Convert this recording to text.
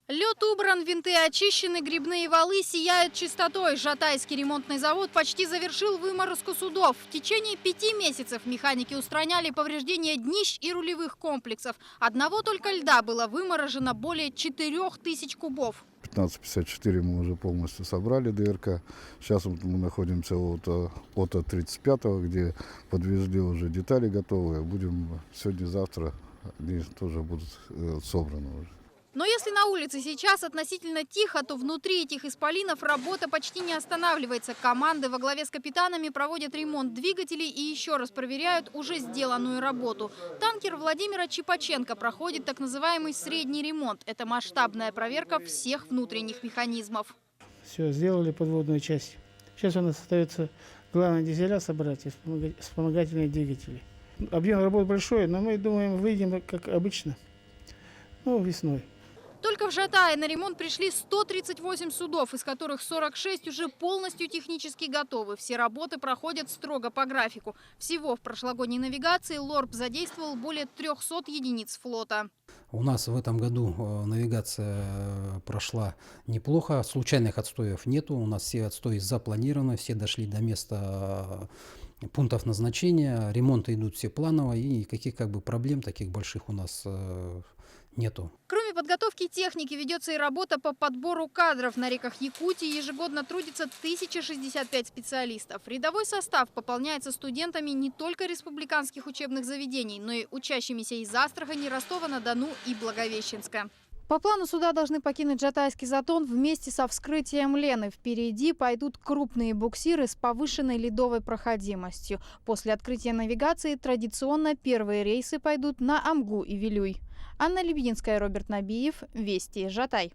Лед убран, винты очищены, грибные валы сияют чистотой. Жатайский ремонтный завод почти завершил выморозку судов. В течение 5 месяцев механики устраняли повреждения днищ и рулевых комплексов. Одного только льда было выморожено более 4000 кубов. 1554 мы уже полностью собрали ДРК. Сейчас вот мы находимся от 35-го, где подвезли уже детали готовые. Будем сегодня-завтра, они тоже будут собраны уже. Но если на улице сейчас относительно тихо, то внутри этих исполинов работа почти не останавливается. Команды во главе с капитанами проводят ремонт двигателей и еще раз проверяют уже сделанную работу. Танкер Владимира Чипаченко проходит так называемый средний ремонт. Это масштабная проверка всех внутренних механизмов. Все, сделали подводную часть. Сейчас у нас остается главное дизеля собрать и вспомогательные двигатели. Объем работы большой, но мы думаем, выйдем как обычно, весной. Только в Жатае на ремонт пришли 138 судов, из которых 46 уже полностью технически готовы. Все работы проходят строго по графику. Всего в прошлогодней навигации ЛОРП задействовал более 300 единиц флота. У нас в этом году навигация прошла неплохо, случайных отстоев нету. У нас все отстои запланированы, все дошли до места пунктов назначения. Ремонты идут все планово и никаких проблем таких больших у нас нету. Кроме подготовки техники ведется и работа по подбору кадров. На реках Якутии ежегодно трудится 1065 специалистов. Рядовой состав пополняется студентами не только республиканских учебных заведений, но и учащимися из Астрахани, Ростова-на-Дону и Благовещенска. По плану суда должны покинуть Жатайский затон вместе со вскрытием Лены. Впереди пойдут крупные буксиры с повышенной ледовой проходимостью. После открытия навигации традиционно первые рейсы пойдут на Амгу и Вилюй. Анна Лебединская, Роберт Набиев. Вести, Жатай.